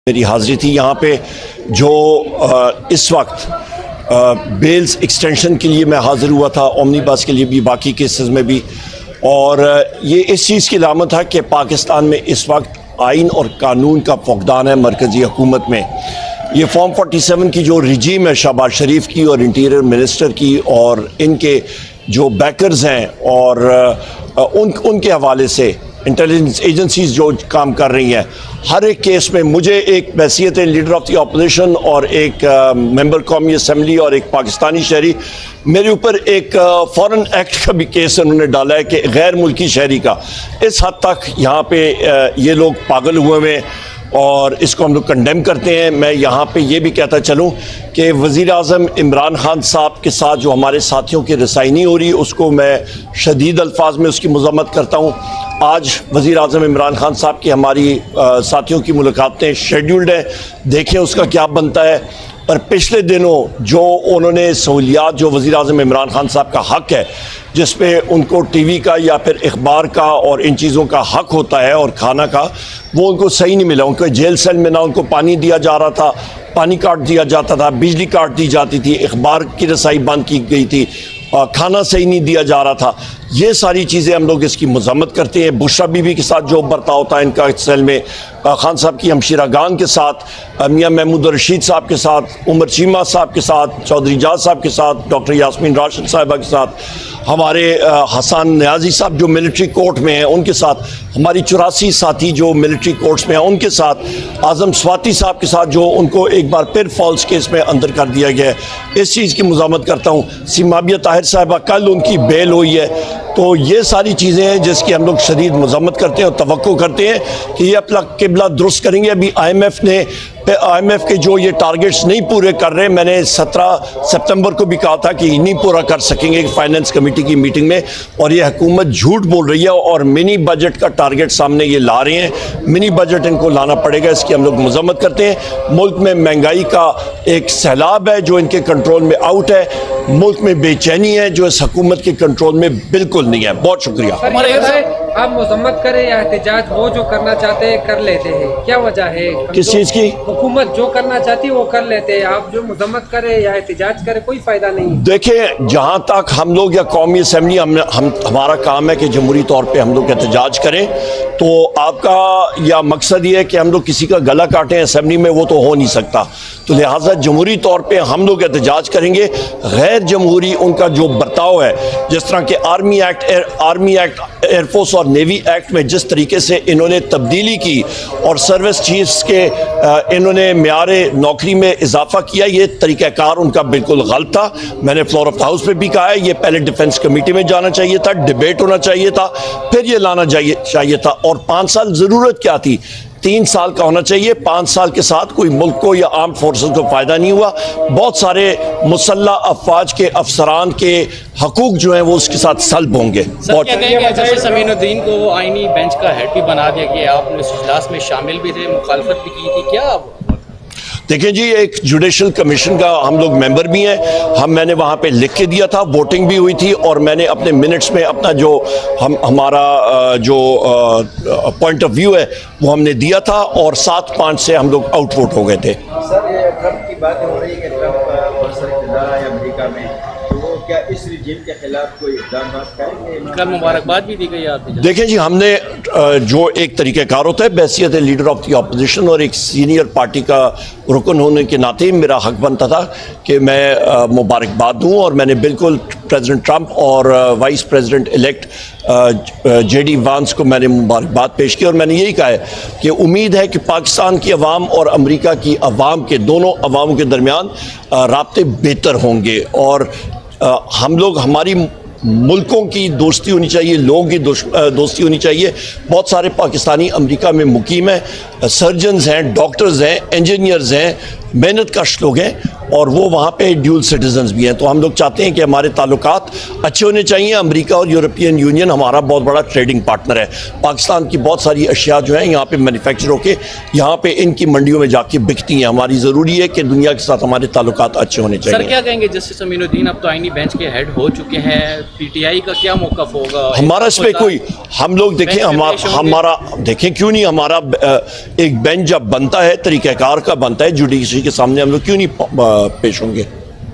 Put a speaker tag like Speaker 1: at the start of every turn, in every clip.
Speaker 1: میری حاضری تھی یہاں پہ جو اس وقت بیلز ایکسٹینشن کے لیے میں حاضر ہوا تھا، اومنی بس کے لیے بھی، باقی کیسز میں بھی، اور یہ اس چیز کی علامت ہے کہ پاکستان میں اس وقت آئین اور قانون کا فقدان ہے مرکزی حکومت میں۔ یہ فارم 47 کی جو رجیم ہے شہباز شریف کی اور انٹیریئر منسٹر کی اور ان کے جو بیکرز ہیں اور ان کے حوالے سے انٹیلیجنس ایجنسیز جو کام کر رہی ہیں، ہر ایک کیس میں مجھے ایک بحیثیت لیڈر آف دی اپوزیشن اور ایک ممبر قومی اسمبلی اور ایک پاکستانی شہری، میرے اوپر ایک فورن ایکٹ کا بھی کیس انہوں نے ڈالا ہے کہ غیر ملکی شہری کا۔ اس حد تک یہاں پہ یہ لوگ پاگل ہوئے ہوئے اور اس کو ہم لوگ کنڈیم کرتے ہیں۔ میں یہاں پہ یہ بھی کہتا چلوں کہ وزیر اعظم عمران خان صاحب کے ساتھ جو ہمارے ساتھیوں کی رسائی نہیں ہو رہی، اس کو میں شدید الفاظ میں اس کی مذمت کرتا ہوں۔ آج وزیر اعظم عمران خان صاحب کی ہماری ساتھیوں کی ملاقاتیں شیڈیولڈ ہیں، دیکھیں اس کا کیا بنتا ہے۔ پر پچھلے دنوں جو انہوں نے سہولیات جو وزیر اعظم عمران خان صاحب کا حق ہے، جس پہ ان کو ٹی وی کا یا پھر اخبار کا اور ان چیزوں کا حق ہوتا ہے اور کھانا کا، وہ ان کو صحیح نہیں ملا۔ ان کو جیل سیل میں نہ ان کو پانی دیا جا رہا تھا، پانی کاٹ دیا جاتا تھا، بجلی کاٹ دی جاتی تھی، اخبار کی رسائی بند کی گئی تھی، کھانا صحیح نہیں دیا جا رہا تھا۔ یہ ساری چیزیں ہم لوگ اس کی مذمت کرتے ہیں۔ بشرا بی بی کے ساتھ جو برتاؤ ہوتا ہے ان کا سیل میں، خان صاحب کی ہمشیرہ گان کے ساتھ، میاں محمود الرشید صاحب کے ساتھ، عمر چیمہ صاحب کے ساتھ، چودھری جاز صاحب کے ساتھ، ڈاکٹر یاسمین راشد صاحبہ کے ساتھ، ہمارے حسان نیازی صاحب جو ملٹری کورٹ میں ہیں ان کے ساتھ، ہماری 84 ساتھی جو ملٹری کورٹس میں ہیں ان کے ساتھ، اعظم سواتی صاحب کے ساتھ جو ان کو ایک بار پھر فالس کیس میں اندر کر دیا گیا ہے، اس چیز کی مذمت کرتا ہوں۔ سیمابیہ طاہر صاحبہ کل ان کی بیل ہوئی ہے، تو یہ ساری چیزیں ہیں جس کی ہم لوگ شدید مذمت کرتے ہیں اور توقع کرتے ہیں کہ یہ اپنا قبلہ درست کریں گے۔ ابھی آئی ایم ایف کے جو یہ ٹارگٹس نہیں پورے کر رہے، میں نے 17 ستمبر کو بھی کہا تھا کہ یہ نہیں پورا کر سکیں گے فائنانس کمیٹی کی میٹنگ میں، اور یہ حکومت جھوٹ بول رہی ہے اور منی بجٹ کا ٹارگٹ سامنے یہ لا رہے ہیں۔ منی بجٹ ان کو لانا پڑے گا، اس کی ہم لوگ مذمت کرتے ہیں۔ ملک میں مہنگائی کا ایک سیلاب ہے جو ان کے کنٹرول میں آؤٹ ہے، ملک میں بے چینی ہے جو اس حکومت کے کنٹرول میں بالکل نہیں ہے۔ بہت شکریہ۔
Speaker 2: آپ مذمت کریں یا احتجاج، وہ جو کرنا چاہتے ہیں کر لیتے ہیں، کیا وجہ ہے؟
Speaker 1: کس چیز کی؟
Speaker 2: حکومت جو کرنا چاہتی ہے وہ کر لیتے ہیں، آپ جو مذمت کریں یا احتجاج کریں کوئی فائدہ نہیں۔
Speaker 1: دیکھیں، جہاں تک ہم لوگ یا قومی اسمبلی ہمارا کام ہے کہ جمہوری طور پہ ہم لوگ احتجاج کریں، تو آپ کا یا مقصد یہ ہے کہ ہم لوگ کسی کا گلا کاٹیں اسمبلی میں، وہ تو ہو نہیں سکتا۔ تو لہٰذا جمہوری طور پہ ہم لوگ احتجاج کریں گے۔ غیر جمہوری ان کا جو برتاؤ ہے، جس طرح کہ آرمی ایکٹ، ایئر فورس اور نیوی ایکٹ میں جس طریقے سے انہوں نے تبدیلی کی اور سروس چیفز کے انہوں نے معیار نوکری میں اضافہ کیا، یہ طریقہ کار ان کا بالکل غلط تھا۔ میں نے فلور آف دا ہاؤس پہ بھی کہا ہے، یہ پہلے ڈیفنس کمیٹی میں جانا چاہیے تھا، ڈیبیٹ ہونا چاہیے تھا، پھر یہ لانا چاہیے تھا۔ اور 5 سال ضرورت کیا تھی؟ 3 سال کا ہونا چاہیے۔ 5 سال کے ساتھ کوئی ملک کو یا آرم فورسز کو فائدہ نہیں ہوا۔ بہت سارے مسلح افواج کے افسران کے حقوق جو ہیں وہ اس کے ساتھ سلب ہوں گے۔
Speaker 3: کہتے ہیں کہ جسٹس امین الدین کو آئینی بینچ کا ہیڈ بھی بنا دیا گیا، آپ نے اس اجلاس میں شامل بھی تھے، مخالفت بھی کی تھی، کیا؟
Speaker 1: دیکھیں جی، ایک جوڈیشل کمیشن کا ہم لوگ ممبر بھی ہیں، میں نے وہاں پہ لکھ کے دیا تھا، ووٹنگ بھی ہوئی تھی، اور میں نے اپنے منٹس میں اپنا جو ہمارا جو پوائنٹ آف ویو ہے وہ ہم نے دیا تھا، اور 7-5 سے ہم لوگ آؤٹ ووٹ ہو گئے تھے۔
Speaker 4: سر، یہ ٹرمپ کی باتیں ہو رہی ہے کہ ٹرمپ برسر اقتدار ہے امریکہ میں، تو وہ کیا اس رجیم کے خلاف کوئی اقدامات کریں گے؟
Speaker 3: کل مبارکباد بھی دی گئی آپ نے۔
Speaker 1: دیکھیں جی، ہم نے جو ایک طریقہ کار ہوتا ہے بحیثیت لیڈر آف دی اپوزیشن اور ایک سینئر پارٹی کا رکن ہونے کے ناطے میرا حق بنتا تھا کہ میں مبارکباد دوں، اور میں نے بالکل پریزیڈنٹ ٹرمپ اور vice president elect J D once کو میں نے مبارکباد پیش کی، اور میں نے یہی کہا ہے کہ امید ہے کہ پاکستان کی عوام اور امریکہ کی عوام کے دونوں عواموں کے درمیان رابطے بہتر ہوں گے، اور ہم لوگ ہماری ملکوں کی دوستی ہونی چاہیے، لوگوں کی دوستی ہونی چاہیے۔ بہت سارے پاکستانی امریکہ میں مقیم ہیں، سرجنز ہیں، ڈاکٹرز ہیں، انجینئرز ہیں، محنت کش لوگ ہیں، اور وہ وہاں پہ ڈیول سٹیزنز بھی ہیں. تو ہم لوگ چاہتے ہیں کہ ہمارے تعلقات اچھے ہونے چاہیے. امریکہ اور یورپین یونین ہمارا بہت بڑا ٹریڈنگ پارٹنر ہے. پاکستان کی بہت ساری اشیاء جو ہیں یہاں پہ مینوفیکچر ہو کے یہاں پہ ان کی منڈیوں میں جا کے بکتی ہیں. ہماری ضروری ہے کہ دنیا کے ساتھ ہمارے تعلقات اچھے ہونے
Speaker 3: سر
Speaker 1: چاہیے.
Speaker 3: کیا کہیں گے جسٹس امین الدین اب تو آئینی بینچ کے ہیڈ ہو چکے ہیں, پی ٹی آئی کا کیا موقف ہوگا؟
Speaker 1: ہمارا اس پہ کوئی, ہم لوگ دیکھیں ہمارا دیکھیں کیوں نہیں, ہمارا ایک بینچ جب بنتا ہے طریقہ کار کا بنتا ہے جوڈیشری کے سامنے, ہم لوگ کیوں نہیں پیش ہوں گے.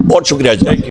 Speaker 1: بہت شکریہ جناب.